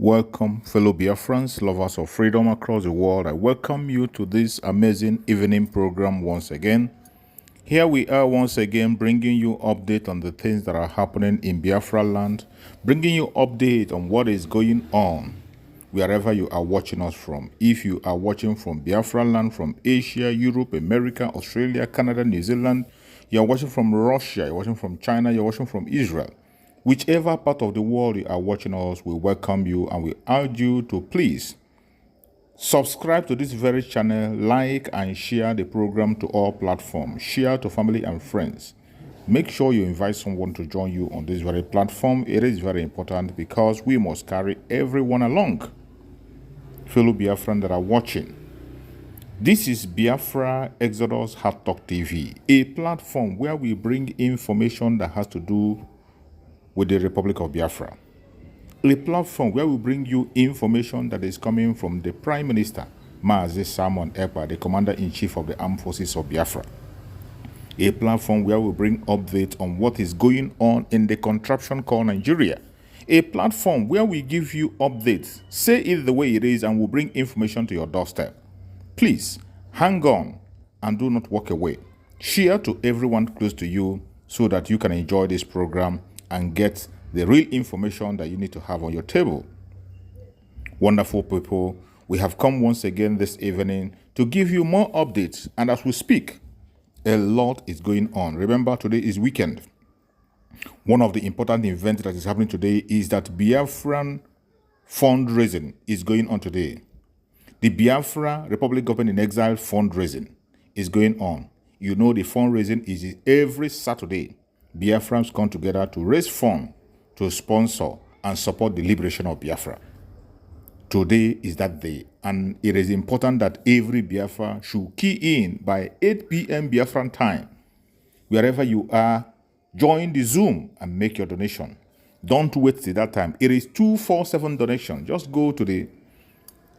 Welcome, fellow Biafrans, lovers of freedom across the world. I welcome you to this amazing evening program once again. Here we are once again bringing you update on the things that are happening in Biafra land, bringing you update on what is going on wherever you are watching us from. If you are watching from Biafra land, from Asia, Europe, America, Australia, Canada, New Zealand, you are watching from Russia, you're watching from China, you're watching from Israel. Whichever part of the world you are watching us, we welcome you and we urge you to please subscribe to this very channel, like and share the program to all platforms, share to family and friends. Make sure you invite someone to join you on this very platform. It is very important because we must carry everyone along. Fellow Biafran that are watching, this is Biafra Exodus Hard Talk TV, a platform where we bring information that has to do with the Republic of Biafra. A platform where we bring you information that is coming from the Prime Minister, Mazi Simon Ekpa, the Commander-in-Chief of the Armed Forces of Biafra. A platform where we bring updates on what is going on in the contraption called Nigeria. A platform where we give you updates, say it the way it is, and we'll bring information to your doorstep. Please, hang on and do not walk away. Share to everyone close to you so that you can enjoy this program and get the real information that you need to have on your table. Wonderful people, we have come once again this evening to give you more updates, and as we speak, a lot is going on. Remember, today is weekend. One of the important events that is happening today is that Biafran fundraising is going on today. The Biafra Republic Government in Exile fundraising is going on. You know, the fundraising is every Saturday. Biafrans come together to raise funds to sponsor and support the liberation of Biafra. Today is that day, and it is important that every Biafra should key in by 8 p.m. Biafran time. Wherever you are, join the Zoom and make your donation. Don't wait till that time. It is 247 donation. Just go to the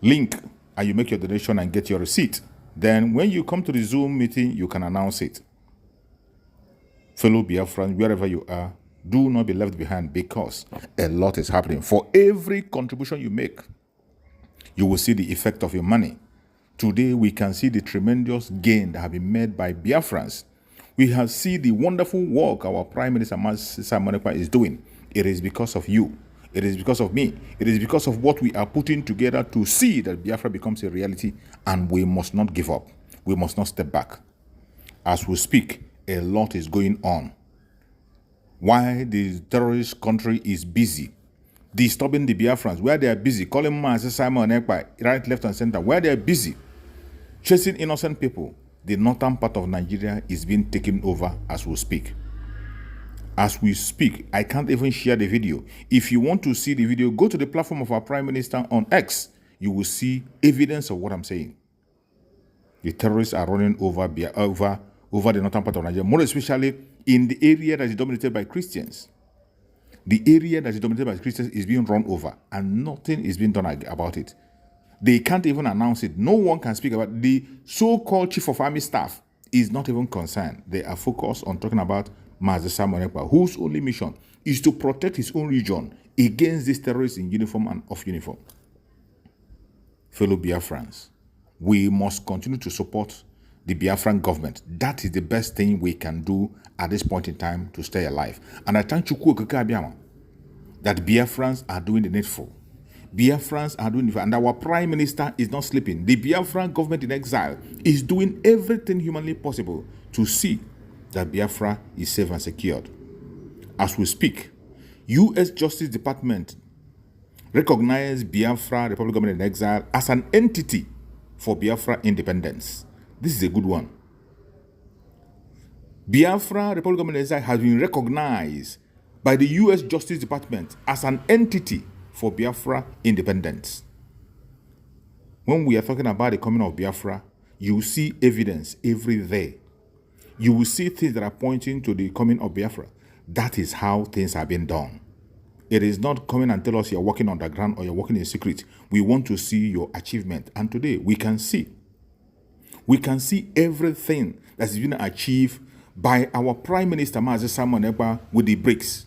link and you make your donation and get your receipt. Then when you come to the Zoom meeting, you can announce it. Fellow Biafrans, wherever you are, do not be left behind because a lot is happening. For every contribution you make, you will see the effect of your money. Today, we can see the tremendous gain that have been made by Biafrans. We have seen the wonderful work our Prime Minister Simon Ekpa is doing. It is because of you. It is because of me. It is because of what we are putting together to see that Biafra becomes a reality, and we must not give up. We must not step back. As we speak, a lot is going on. Why the terrorist country is busy disturbing the Biafrans, where they are busy calling Mazi Simon Ekpa right, left, and center, where they are busy chasing innocent people. The northern part of Nigeria is being taken over as we speak. As we speak, I can't even share the video. If you want to see the video, go to the platform of our Prime Minister on X. You will see evidence of what I'm saying. The terrorists are running over the northern part of Nigeria, more especially in the area that is dominated by Christians. The area that is dominated by Christians is being run over, and nothing is being done about it. They can't even announce it. No one can speak about it. The so-called Chief of Army Staff is not even concerned. They are focused on talking about Mazi Simon Ekpa, whose only mission is to protect his own region against these terrorists in uniform and off uniform. Fellow Biafrans, we must continue to support the Biafran government. That is the best thing we can do at this point in time to stay alive. And I thank you that Biafrans are doing the needful. Biafrans are doing it, and our Prime Minister is not sleeping. The Biafran government in exile is doing everything humanly possible to see that Biafra is safe and secured. As we speak, U.S. Justice Department recognized Biafra Republic Government in exile as an entity for Biafra independence. This is a good one. Biafra Republic of Exile has been recognized by the U.S. Justice Department as an entity for Biafra independence. When we are talking about the coming of Biafra, you will see evidence every day. You will see things that are pointing to the coming of Biafra. That is how things are being done. It is not coming and tell us you're working underground or you're working in secret. We want to see your achievement. And today we can see. We can see everything that's been achieved by our Prime Minister Mazi Simon Ekpa with the BRICS.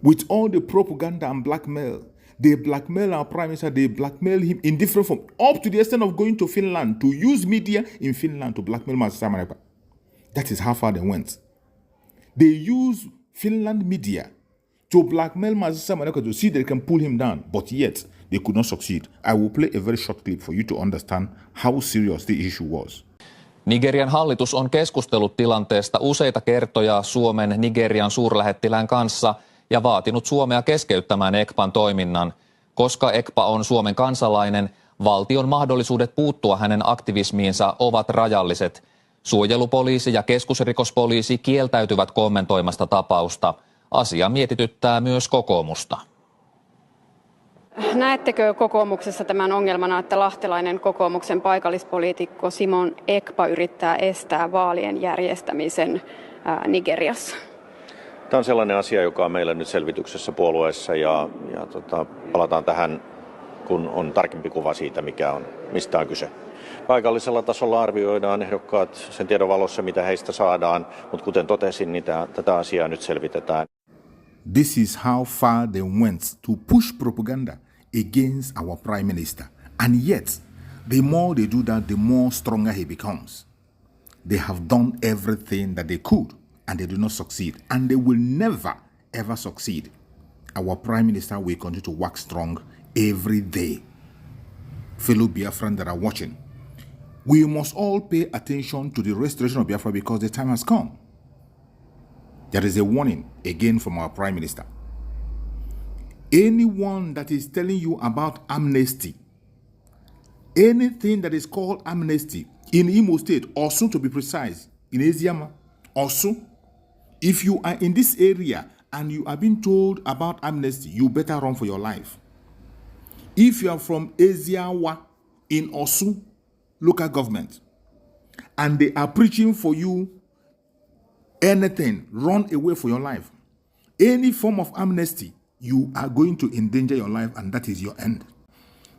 With all the propaganda and blackmail They blackmail our prime minister. They blackmail him in different forms, up to the extent of going to Finland to use media in Finland to blackmail Master Samanapa. That is how far they went. They use Finland media to blackmail Master Samanapa to see they can pull him down, but yet they could not succeed. I will play a very short clip for you to understand how serious the issue was. Nigerian hallitus on keskustellut tilanteesta useita kertoja Suomen Nigerian suurlähettilään kanssa ja vaatinut Suomea keskeyttämään ECPAn toiminnan. Koska ECPA on Suomen kansalainen, valtion mahdollisuudet puuttua hänen aktivismiinsa ovat rajalliset. Suojelupoliisi ja keskusrikospoliisi kieltäytyvät kommentoimasta tapausta. Asia mietityttää myös kokoomusta. Näettekö kokoomuksessa tämän ongelmana, että lahtelainen kokoomuksen paikallispoliitikko Simon Ekpa yrittää estää vaalien järjestämisen Nigeriassa? Tämä on sellainen asia, joka on meillä nyt selvityksessä puolueessa ja palataan tähän, kun on tarkempi kuva siitä, mistä on kyse. Paikallisella tasolla arvioidaan ehdokkaat sen tiedon valossa, mitä heistä saadaan, mutta kuten totesin, niin tätä asiaa nyt selvitetään. This is how far they went to push propaganda against our prime minister. And yet, the more they do that, the more stronger he becomes. They have done everything that they could, and they do not succeed. And they will never, ever succeed. Our prime minister will continue to work strong every day. Fellow Biafrans that are watching, we must all pay attention to the restoration of Biafra because the time has come. There is a warning again from our prime minister. Anyone that is telling you about amnesty, anything that is called amnesty in Imo State, Osun to be precise, in Eziama, Osun, if you are in this area and you are being told about amnesty, you better run for your life. If you are from Eziawa in Osun local government and they are preaching for you anything, run away for your life. Any form of amnesty, you are going to endanger your life, and that is your end.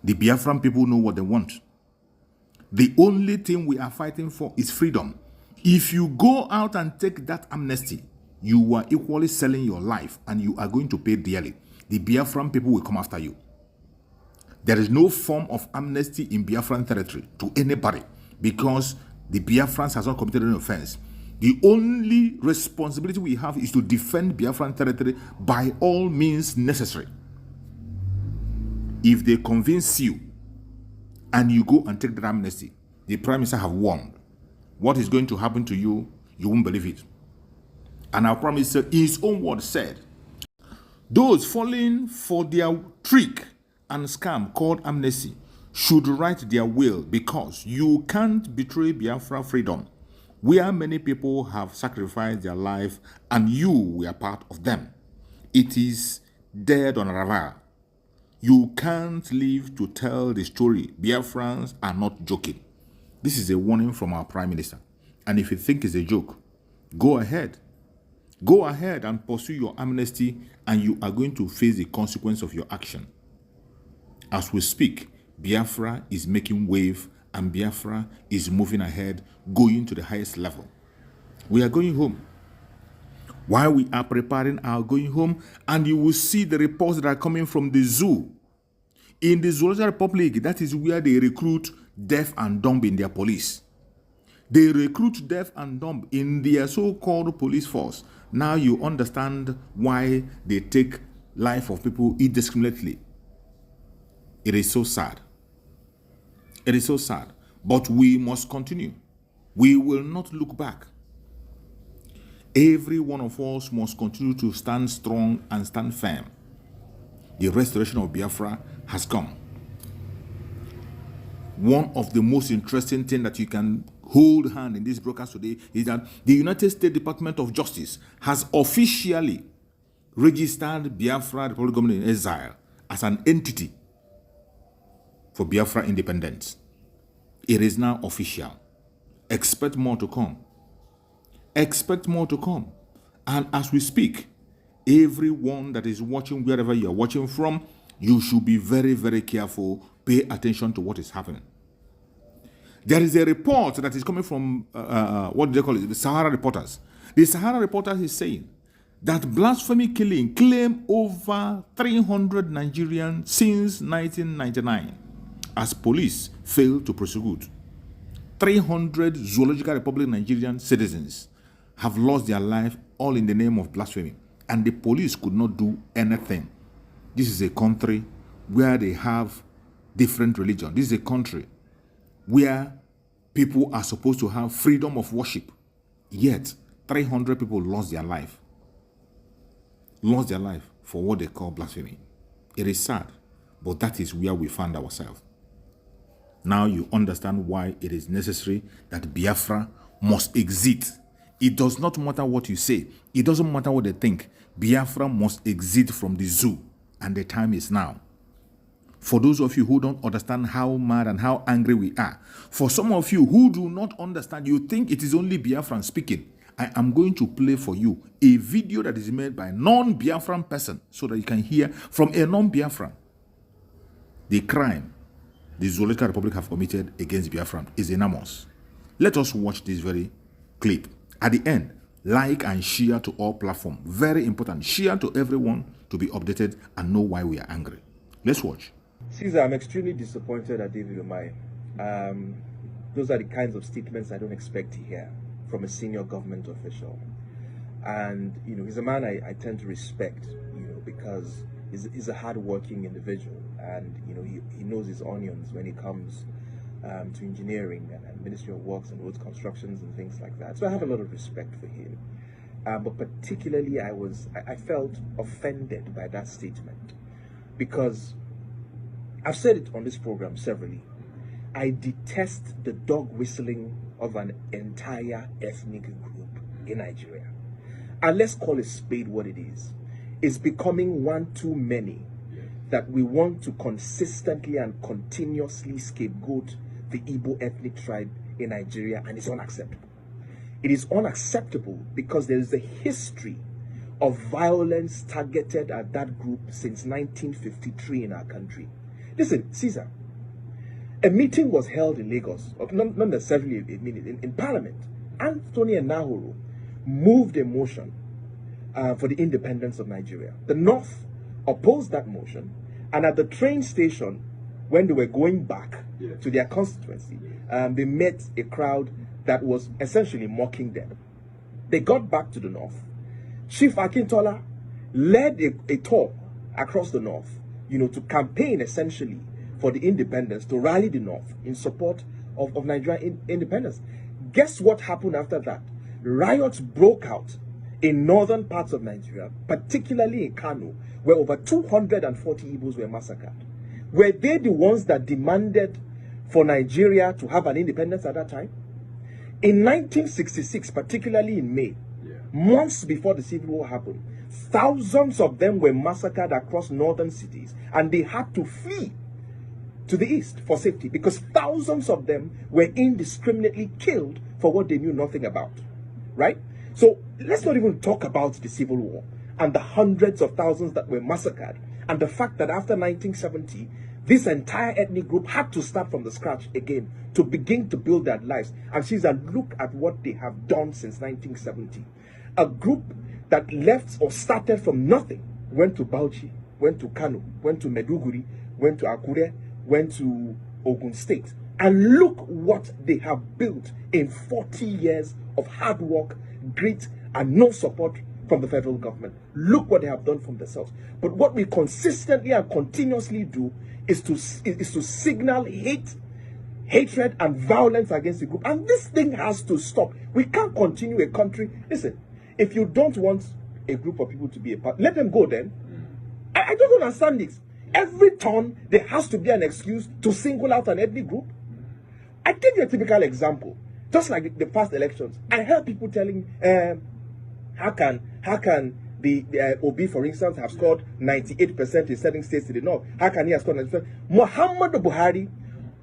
The Biafran people know what they want. The only thing we are fighting for is freedom. If you go out and take that amnesty, you are equally selling your life, and you are going to pay dearly. The Biafran people will come after you. There is no form of amnesty in Biafran territory to anybody because the Biafrans has not committed any offense. The only responsibility we have is to defend Biafran territory by all means necessary. If they convince you and you go and take the amnesty, the Prime Minister have warned. What is going to happen to you, you won't believe it. And our Prime Minister, in his own words, said, those falling for their trick and scam called amnesty should write their will because you can't betray Biafra freedom, where many people have sacrificed their life and you were part of them. It is dead on arrival. You can't live to tell the story. Biafrans are not joking. This is a warning from our Prime Minister. And if you think it's a joke, go ahead. Go ahead and pursue your amnesty and you are going to face the consequence of your action. As we speak, Biafra is making wave and Biafra is moving ahead, going to the highest level. We are going home. While we are preparing our going home, and you will see the reports that are coming from the zoo. In the Zoological Republic, that is where they recruit deaf and dumb in their police. They recruit deaf and dumb in their so-called police force. Now you understand why they take life of people indiscriminately. It is so sad. It is so sad, but we must continue. We will not look back. Every one of us must continue to stand strong and stand firm. The restoration of Biafra has come. One of the most interesting things that you can hold hand in this broadcast today is that the United States Department of Justice has officially registered Biafra Republic Government in Exile as an entity for Biafra independence. It is now official. Expect more to come. Expect more to come. And as we speak, everyone that is watching, wherever you are watching from, you should be very, very careful. Pay attention to what is happening. There is a report that is coming from, what do they call it? The Sahara Reporters. The Sahara Reporters is saying that blasphemy killing claimed over 300 Nigerians since 1999 as police failed to prosecute. 300 Zoological Republic Nigerian citizens have lost their life all in the name of blasphemy, and the police could not do anything. This is a country where they have different religion. This is a country where people are supposed to have freedom of worship. Yet, 300 people lost their life for what they call blasphemy. It is sad, but that is where we find ourselves. Now you understand why it is necessary that Biafra must exit. It does not matter what you say. It doesn't matter what they think. Biafra must exit from the zoo, and the time is now. For those of you who don't understand how mad and how angry we are, for some of you who do not understand, you think it is only Biafran speaking, I am going to play for you a video that is made by a non-Biafran person so that you can hear from a non-Biafran. The crime the Zoological Republic have committed against Biafran is enormous. Let us watch this very clip. At the end, like and share to all platforms. Very important. Share to everyone to be updated and know why we are angry. Let's watch. Caesar, I'm extremely disappointed at David Umahi. Those are the kinds of statements I don't expect to hear from a senior government official. And, he's a man I tend to respect, because he's a hard-working individual, and, he knows his onions when it comes to engineering and Ministry of Works and roads constructions and things like that. So I have a lot of respect for him. But particularly I felt offended by that statement, because I've said it on this program severally. I detest the dog whistling of an entire ethnic group in Nigeria. And let's call a spade what it is. It's becoming one too many that we want to consistently and continuously scapegoat the Igbo ethnic tribe in Nigeria, and it's unacceptable. It is unacceptable because there is a history of violence targeted at that group since 1953 in our country. Listen, Caesar, a meeting was held in Lagos, not necessarily a meeting, in Parliament. Anthony Enahoro moved a motion for the independence of Nigeria. The North opposed that motion, and at the train station, when they were going back to their constituency, they met a crowd that was essentially mocking them. They got back to the North. Chief Akintola led a tour across the North, to campaign essentially for the independence, to rally the North in support of Nigerian independence. Guess what happened after that? Riots broke out in northern parts of Nigeria, particularly in Kano, where over 240 Igbos were massacred. Were they the ones that demanded for Nigeria to have an independence at that time? In 1966, particularly in May, months before the Civil War happened, thousands of them were massacred across northern cities, and they had to flee to the east for safety because thousands of them were indiscriminately killed for what they knew nothing about, right? So let's not even talk about the Civil War and the hundreds of thousands that were massacred, and the fact that after 1970, this entire ethnic group had to start from the scratch again to begin to build their lives. And Caesar, look at what they have done since 1970. A group that left or started from nothing, went to Bauchi, went to Kano, went to Meduguri, went to Akure, went to Ogun State. And look what they have built in 40 years of hard work, grit, and no support from the federal government. Look what they have done from themselves. But what we consistently and continuously do is to signal hatred and violence against the group. And this thing has to stop. We can't continue a country. Listen, if you don't want a group of people to be a part, let them go then. I don't understand this. Every turn, there has to be an excuse to single out an ethnic group. I give you a typical example. Just like the past elections, I heard people telling, how can the Obi, for instance, have scored 98% in certain states to the north? How can he have scored 90%? Muhammadu Buhari,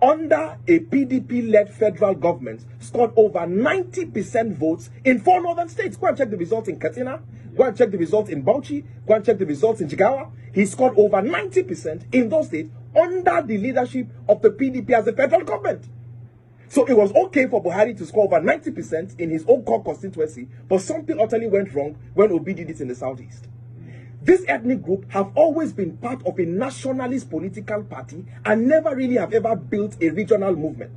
under a PDP-led federal government, scored over 90% votes in 4 northern states. Go and check the results in Katsina. Go and check the results in Bauchi. Go and check the results in Jigawa. He scored over 90% in those states under the leadership of the PDP as the federal government. So it was okay for Buhari to score over 90% in his own core constituency, but something utterly went wrong when Obi did it in the southeast. This ethnic group have always been part of a nationalist political party and never really have ever built a regional movement.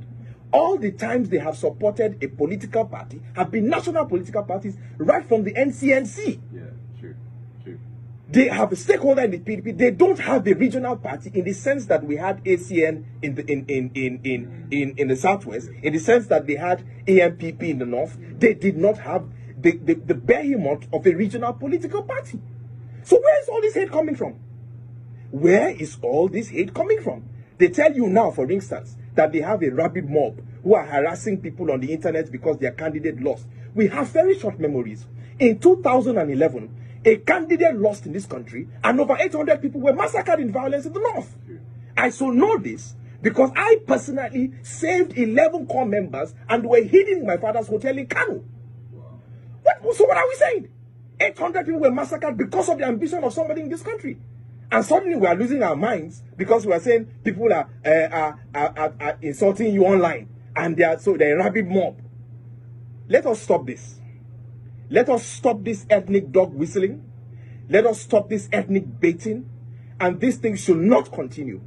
All the times they have supported a political party have been national political parties right from the NCNC. Yeah, true. They have a stakeholder in the PDP. They don't have a regional party in the sense that we had ACN in the southwest, in the sense that they had AMPP in the north. They did not have the behemoth of a regional political party. So where is all this hate coming from? Where is all this hate coming from? They tell you now, for instance, that they have a rabid mob who are harassing people on the internet because their candidate lost. We have very short memories. In 2011, a candidate lost in this country and over 800 people were massacred in violence in the north. I so know this because I personally saved 11 core members and were hidden in my father's hotel in Kano. So what are we saying? 800 people were massacred because of the ambition of somebody in this country. And suddenly we are losing our minds because we are saying people are insulting you online. And they're a rabid mob. Let us stop this. Let us stop this ethnic dog whistling. Let us stop this ethnic baiting. And this thing should not continue.